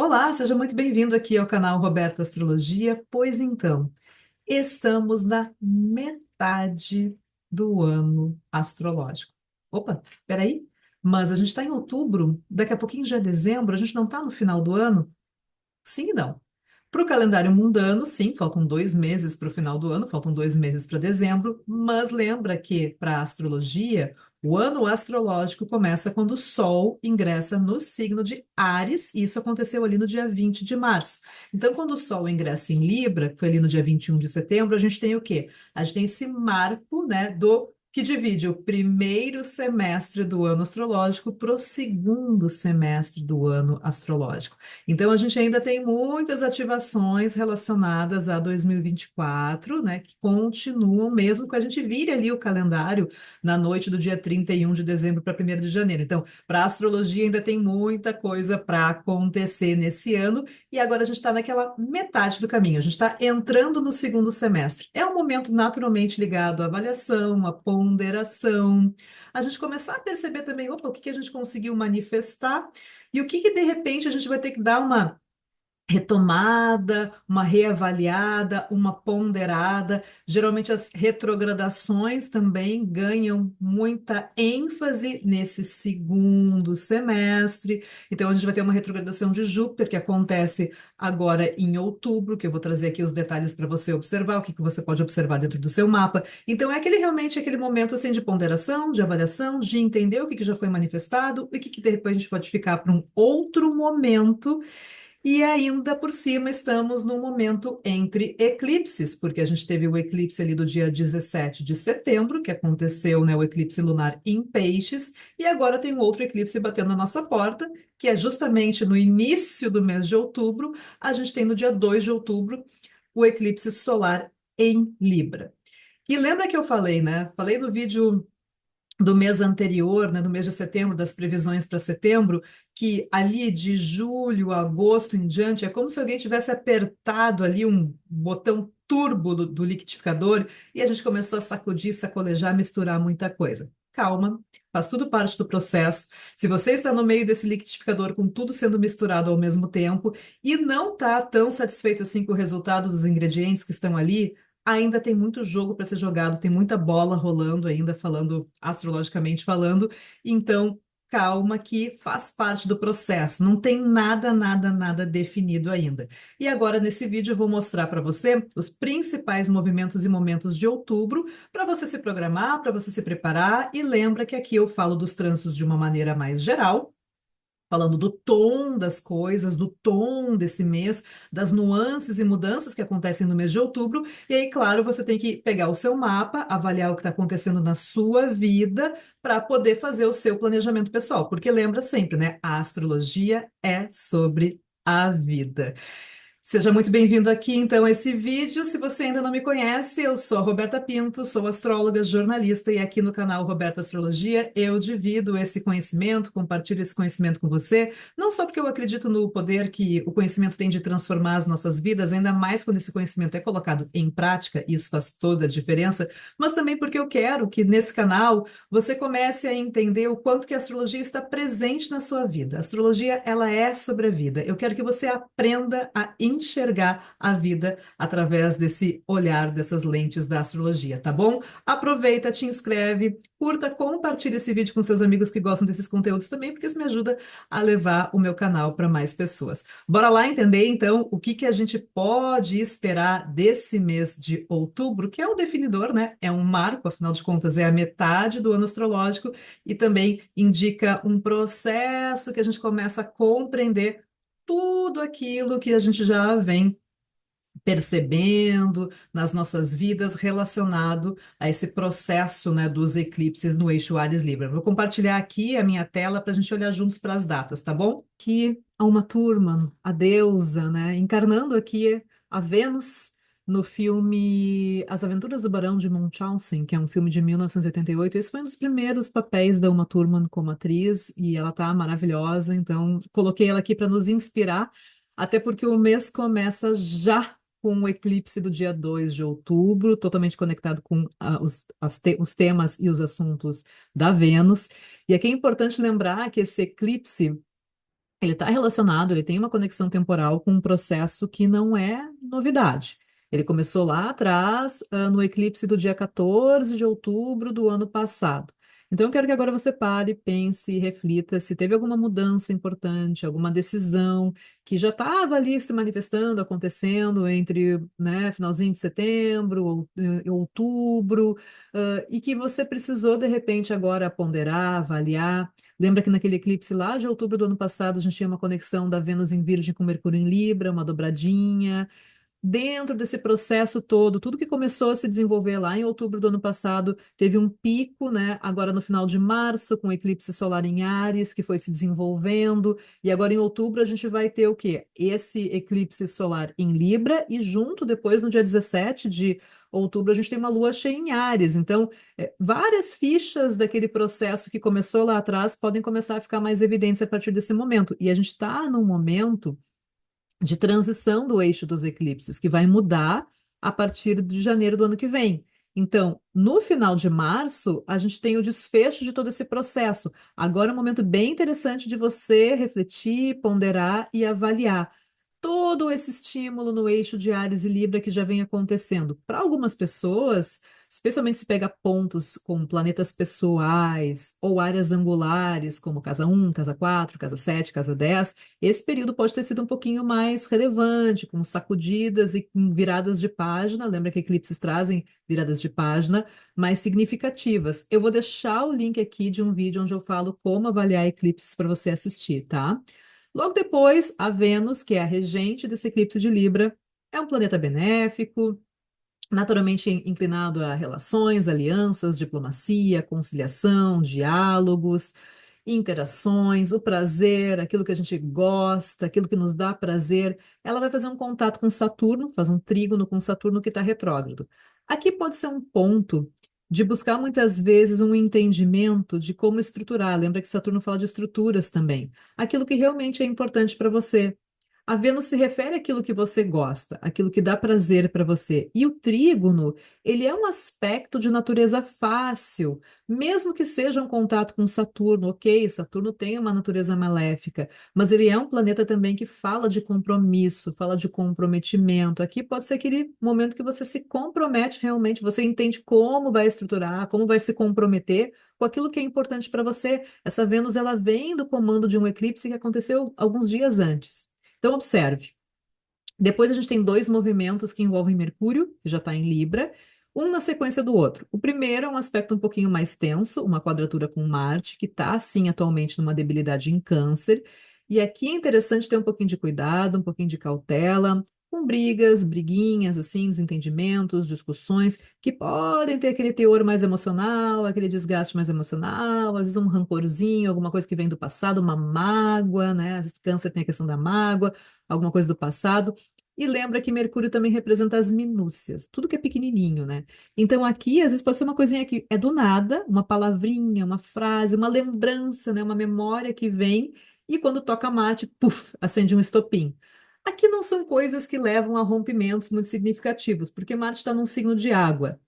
Olá, seja muito bem-vindo aqui ao canal Roberta Astrologia. Pois então, estamos na metade do ano astrológico. Opa, peraí, mas a gente está em outubro, daqui a pouquinho já é dezembro, a gente não está no final do ano? Sim e não. Para o calendário mundano, sim, faltam 2 meses para o final do ano, faltam 2 meses para dezembro, mas lembra que para a astrologia, o ano astrológico começa quando o Sol ingressa no signo de Áries, e isso aconteceu ali no dia 20 de março. Então, quando o Sol ingressa em Libra, que foi ali no dia 21 de setembro, a gente tem o quê? A gente tem esse marco, né, do que divide o primeiro semestre do ano astrológico para o segundo semestre do ano astrológico. Então, a gente ainda tem muitas ativações relacionadas a 2024, né, que continuam mesmo que a gente vire ali o calendário na noite do dia 31 de dezembro para 1º de janeiro. Então, para a astrologia ainda tem muita coisa para acontecer nesse ano, e agora a gente está naquela metade do caminho, a gente está entrando no segundo semestre. É um momento naturalmente ligado à avaliação, à ponderação, a gente começar a perceber também, opa, o que que a gente conseguiu manifestar e o que que de repente a gente vai ter que dar uma retomada, uma reavaliada, uma ponderada. Geralmente as retrogradações também ganham muita ênfase nesse segundo semestre. Então a gente vai ter uma retrogradação de Júpiter que acontece agora em outubro, que eu vou trazer aqui os detalhes para você observar, o que que você pode observar dentro do seu mapa. Então é aquele realmente aquele momento assim de ponderação, de avaliação, de entender o que que já foi manifestado e o que que de repente a gente pode ficar para um outro momento e ainda por cima estamos num momento entre eclipses, porque a gente teve o eclipse ali do dia 17 de setembro, que aconteceu, né, o eclipse lunar em Peixes, e agora tem um outro eclipse batendo na nossa porta, que é justamente no início do mês de outubro, a gente tem no dia 2 de outubro o eclipse solar em Libra. E lembra que eu falei, né? Falei no vídeo do mês anterior, né, no mês de setembro, das previsões para setembro, que ali de julho a agosto em diante é como se alguém tivesse apertado ali um botão turbo do liquidificador e a gente começou a sacudir, sacolejar, misturar muita coisa. Calma, faz tudo parte do processo. Se você está no meio desse liquidificador com tudo sendo misturado ao mesmo tempo e não está tão satisfeito assim com o resultado dos ingredientes que estão ali, ainda tem muito jogo para ser jogado, tem muita bola rolando ainda, falando astrologicamente falando. Então, calma que faz parte do processo. Não tem nada, nada, nada definido ainda. E agora, nesse vídeo, eu vou mostrar para você os principais movimentos e momentos de outubro, para você se programar, para você se preparar. E lembra que aqui eu falo dos trânsitos de uma maneira mais geral, falando do tom das coisas, do tom desse mês, das nuances e mudanças que acontecem no mês de outubro. E aí, claro, você tem que pegar o seu mapa, avaliar o que está acontecendo na sua vida para poder fazer o seu planejamento pessoal. Porque lembra sempre, né? A astrologia é sobre a vida. Seja muito bem-vindo aqui, então, a esse vídeo. Se você ainda não me conhece, eu sou a Roberta Pinto, sou astróloga, jornalista, e aqui no canal Roberta Astrologia eu divido esse conhecimento, compartilho esse conhecimento com você, não só porque eu acredito no poder que o conhecimento tem de transformar as nossas vidas, ainda mais quando esse conhecimento é colocado em prática, e isso faz toda a diferença, mas também porque eu quero que nesse canal você comece a entender o quanto que a astrologia está presente na sua vida. A astrologia, ela é sobre a vida. Eu quero que você aprenda a enxergar a vida através desse olhar, dessas lentes da astrologia, tá bom? Aproveita, te inscreve, curta, compartilha esse vídeo com seus amigos que gostam desses conteúdos também, porque isso me ajuda a levar o meu canal para mais pessoas. Bora lá entender, então, o que que a gente pode esperar desse mês de outubro, que é o definidor, né? É um marco, afinal de contas, é a metade do ano astrológico e também indica um processo que a gente começa a compreender tudo aquilo que a gente já vem percebendo nas nossas vidas relacionado a esse processo, né, dos eclipses no eixo Ares Libra. Vou compartilhar aqui a minha tela para a gente olhar juntos para as datas, tá bom? Aqui a Uma Thurman, a deusa, né, encarnando aqui a Vênus no filme As Aventuras do Barão de Munchausen, que é um filme de 1988. Esse foi um dos primeiros papéis da Uma Thurman como atriz e ela tá maravilhosa, então coloquei ela aqui para nos inspirar, até porque o mês começa já com o eclipse do dia 2 de outubro, totalmente conectado com os temas e os assuntos da Vênus. E aqui é importante lembrar que esse eclipse ele está relacionado, ele tem uma conexão temporal com um processo que não é novidade. Ele começou lá atrás, no eclipse do dia 14 de outubro do ano passado. Então, eu quero que agora você pare, pense e reflita se teve alguma mudança importante, alguma decisão que já estava ali se manifestando, acontecendo entre, né, finalzinho de setembro, ou, outubro, e que você precisou, de repente, agora ponderar, avaliar. Lembra que naquele eclipse lá de outubro do ano passado, a gente tinha uma conexão da Vênus em Virgem com Mercúrio em Libra, uma dobradinha. Dentro desse processo todo, tudo que começou a se desenvolver lá em outubro do ano passado, teve um pico, né? Agora no final de março, com o eclipse solar em Áries, que foi se desenvolvendo, e agora em outubro a gente vai ter o quê? Esse eclipse solar em Libra, e junto depois, no dia 17 de outubro, a gente tem uma lua cheia em Áries. Então, várias fichas daquele processo que começou lá atrás podem começar a ficar mais evidentes a partir desse momento. E a gente está num momento de transição do eixo dos eclipses, que vai mudar a partir de janeiro do ano que vem. Então, no final de março, a gente tem o desfecho de todo esse processo. Agora é um momento bem interessante de você refletir, ponderar e avaliar todo esse estímulo no eixo de Áries e Libra que já vem acontecendo. Para algumas pessoas, especialmente se pega pontos com planetas pessoais ou áreas angulares, como casa 1, casa 4, casa 7, casa 10, esse período pode ter sido um pouquinho mais relevante, com sacudidas e com viradas de página. Lembra que eclipses trazem viradas de página mais significativas. Eu vou deixar o link aqui de um vídeo onde eu falo como avaliar eclipses para você assistir, tá? Logo depois, a Vênus, que é a regente desse eclipse de Libra, é um planeta benéfico, naturalmente inclinado a relações, alianças, diplomacia, conciliação, diálogos, interações, o prazer, aquilo que a gente gosta, aquilo que nos dá prazer. Ela vai fazer um contato com Saturno, faz um trígono com Saturno que está retrógrado. Aqui pode ser um ponto de buscar muitas vezes um entendimento de como estruturar. Lembra que Saturno fala de estruturas também. Aquilo que realmente é importante para você. A Vênus se refere àquilo que você gosta, aquilo que dá prazer para você. E o trígono, ele é um aspecto de natureza fácil, mesmo que seja um contato com Saturno, ok? Saturno tem uma natureza maléfica, mas ele é um planeta também que fala de compromisso, fala de comprometimento. Aqui pode ser aquele momento que você se compromete realmente, você entende como vai estruturar, como vai se comprometer com aquilo que é importante para você. Essa Vênus, ela vem do comando de um eclipse que aconteceu alguns dias antes. Então, observe. Depois a gente tem dois movimentos que envolvem Mercúrio, que já está em Libra, um na sequência do outro. O primeiro é um aspecto um pouquinho mais tenso, uma quadratura com Marte, que está, sim, atualmente numa debilidade em Câncer. E aqui é interessante ter um pouquinho de cuidado, um pouquinho de cautela, com brigas, briguinhas, assim, desentendimentos, discussões, que podem ter aquele teor mais emocional, aquele desgaste mais emocional, às vezes um rancorzinho, alguma coisa que vem do passado, uma mágoa, né? Às vezes Câncer tem a questão da mágoa, alguma coisa do passado. E lembra que Mercúrio também representa as minúcias, tudo que é pequenininho, né? Então aqui, às vezes, pode ser uma coisinha que é do nada, uma palavrinha, uma frase, uma lembrança, né? Uma memória que vem e quando toca Marte, puf, acende um estopim. Aqui não são coisas que levam a rompimentos muito significativos, porque Marte está num signo de água.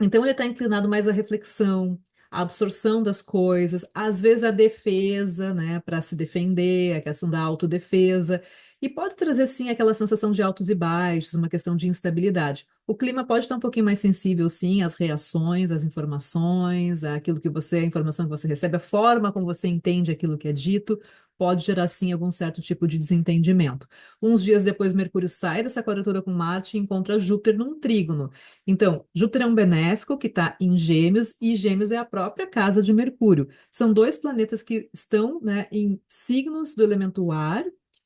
Então, ele está inclinado mais à reflexão, à absorção das coisas, às vezes à defesa, né, para se defender, a questão da autodefesa, e pode trazer, sim, aquela sensação de altos e baixos, uma questão de instabilidade. O clima pode estar um pouquinho mais sensível, sim, às reações, às informações, àquilo que você, a informação que você recebe, a forma como você entende aquilo que é dito, pode gerar, sim, algum certo tipo de desentendimento. Uns dias depois, Mercúrio sai dessa quadratura com Marte e encontra Júpiter num trígono. Então, Júpiter é um benéfico que está em Gêmeos e Gêmeos é a própria casa de Mercúrio. São dois planetas que estão, né, em signos do elemento ar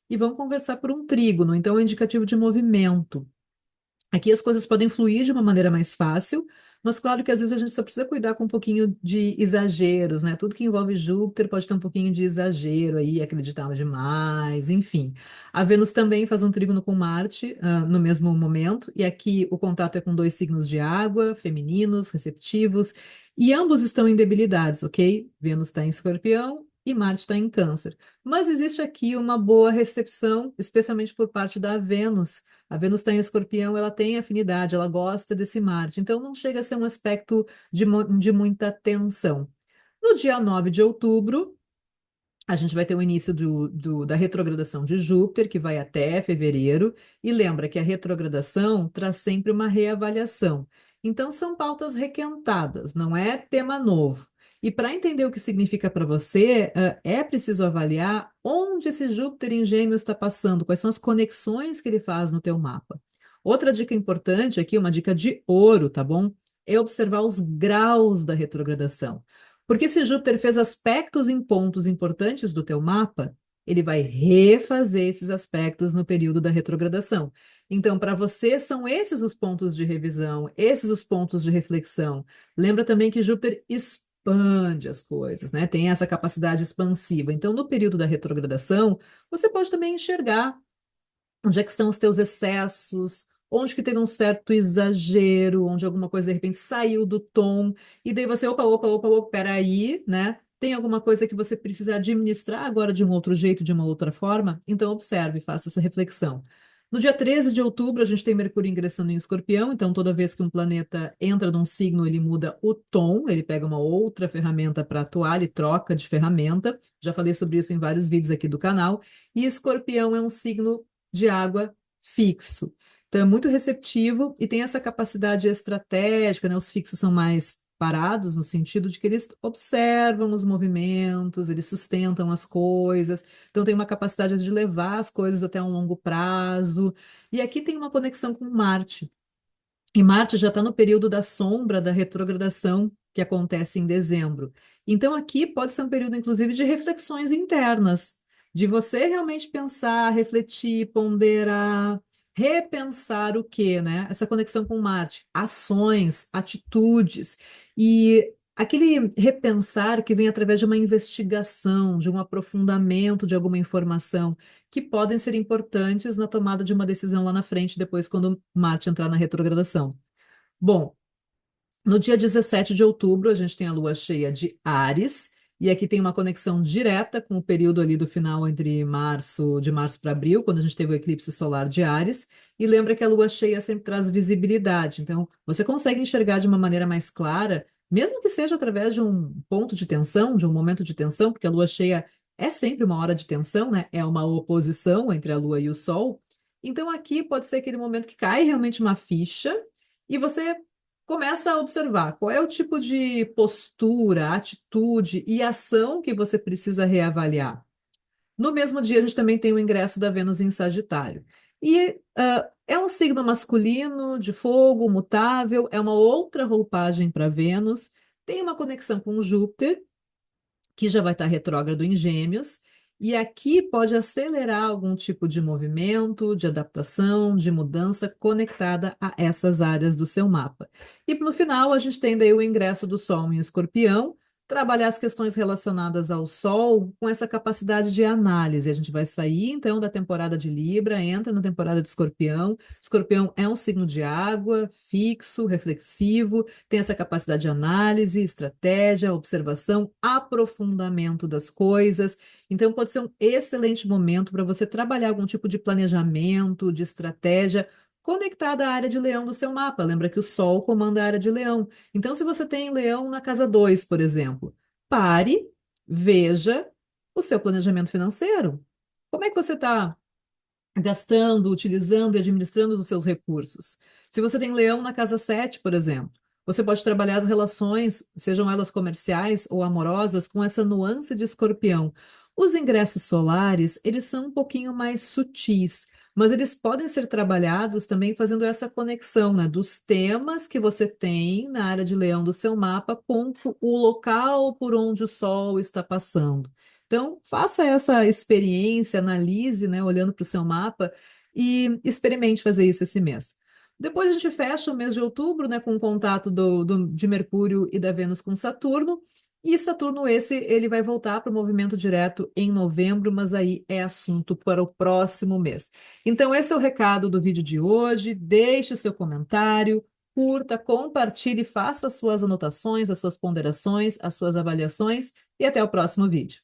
e vão conversar por um trígono, então é um indicativo de movimento. Aqui as coisas podem fluir de uma maneira mais fácil, mas claro que às vezes a gente só precisa cuidar com um pouquinho de exageros, né? Tudo que envolve Júpiter pode ter um pouquinho de exagero aí, acreditar demais, enfim. A Vênus também faz um trígono com Marte, no mesmo momento, e aqui o contato é com dois signos de água, femininos, receptivos, e ambos estão em debilidades, ok? Vênus está em Escorpião e Marte está em Câncer. Mas existe aqui uma boa recepção, especialmente por parte da Vênus. A Vênus está em Escorpião, ela tem afinidade, ela gosta desse Marte, então não chega a ser um aspecto de muita tensão. No dia 9 de outubro, A gente vai ter o início da retrogradação de Júpiter, que vai até fevereiro, e lembra que a retrogradação traz sempre uma reavaliação. Então, são pautas requentadas, não é tema novo. E para entender o que significa para você, é preciso avaliar onde esse Júpiter em Gêmeos está passando, quais são as conexões que ele faz no teu mapa. Outra dica importante aqui, uma dica de ouro, tá bom? É observar os graus da retrogradação. Porque se Júpiter fez aspectos em pontos importantes do teu mapa, ele vai refazer esses aspectos no período da retrogradação. Então, para você, são esses os pontos de revisão, esses os pontos de reflexão. Lembra também que Júpiter expande as coisas, né? Tem essa capacidade expansiva. Então, no período da retrogradação, você pode também enxergar onde é que estão os teus excessos, onde que teve um certo exagero, onde alguma coisa de repente saiu do tom, e daí você, opa, peraí, né? Tem alguma coisa que você precisa administrar agora de um outro jeito, de uma outra forma? Então observe, faça essa reflexão. No dia 13 de outubro, a gente tem Mercúrio ingressando em Escorpião, então toda vez que um planeta entra num signo, ele muda o tom, ele pega uma outra ferramenta para atuar, ele troca de ferramenta. Já falei sobre isso em vários vídeos aqui do canal. E Escorpião é um signo de água fixo. Então, é muito receptivo e tem essa capacidade estratégica, né? Os fixos são mais parados, no sentido de que eles observam os movimentos, eles sustentam as coisas, então tem uma capacidade de levar as coisas até um longo prazo. E aqui tem uma conexão com Marte. E Marte já está no período da sombra da retrogradação, que acontece em dezembro. Então, aqui pode ser um período, inclusive, de reflexões internas, de você realmente pensar, refletir, ponderar, repensar o quê, né? Essa conexão com Marte, ações, atitudes, e aquele repensar que vem através de uma investigação, de um aprofundamento de alguma informação que podem ser importantes na tomada de uma decisão lá na frente, depois, quando Marte entrar na retrogradação. Bom, no dia 17 de outubro, a gente tem a lua cheia de Áries, e aqui tem uma conexão direta com o período ali do final entre março, de março para abril, quando a gente teve o eclipse solar de Áries, e lembra que a lua cheia sempre traz visibilidade, então você consegue enxergar de uma maneira mais clara, mesmo que seja através de um ponto de tensão, de um momento de tensão, porque a lua cheia é sempre uma hora de tensão, né? É uma oposição entre a lua e o sol. Então aqui pode ser aquele momento que cai realmente uma ficha e você começa a observar qual é o tipo de postura, atitude e ação que você precisa reavaliar. No mesmo dia, a gente também tem o ingresso da Vênus em Sagitário. E é um signo masculino, de fogo, mutável, é uma outra roupagem para Vênus, tem uma conexão com Júpiter, que já vai estar retrógrado em Gêmeos, e aqui pode acelerar algum tipo de movimento, de adaptação, de mudança conectada a essas áreas do seu mapa. E no final, a gente tem daí o ingresso do Sol em Escorpião, trabalhar as questões relacionadas ao Sol com essa capacidade de análise. A gente vai sair então da temporada de Libra, entra na temporada de Escorpião. Escorpião é um signo de água, fixo, reflexivo, tem essa capacidade de análise, estratégia, observação, aprofundamento das coisas. Então, pode ser um excelente momento para você trabalhar algum tipo de planejamento, de estratégia conectada à área de Leão do seu mapa. Lembra que o Sol comanda a área de Leão. Então, se você tem Leão na casa 2, por exemplo, pare, veja o seu planejamento financeiro. Como é que você está gastando, utilizando e administrando os seus recursos? Se você tem Leão na casa 7, por exemplo, você pode trabalhar as relações, sejam elas comerciais ou amorosas, com essa nuance de Escorpião. Os ingressos solares, eles são um pouquinho mais sutis, mas eles podem ser trabalhados também fazendo essa conexão, né, dos temas que você tem na área de Leão do seu mapa com o local por onde o Sol está passando. Então, faça essa experiência, analise, né, olhando para o seu mapa e experimente fazer isso esse mês. Depois a gente fecha o mês de outubro, né, com o contato de Mercúrio e da Vênus com Saturno. E Saturno esse, ele vai voltar para o movimento direto em novembro, mas aí é assunto para o próximo mês. Então, esse é o recado do vídeo de hoje. Deixe o seu comentário, curta, compartilhe, faça as suas anotações, as suas ponderações, as suas avaliações e até o próximo vídeo.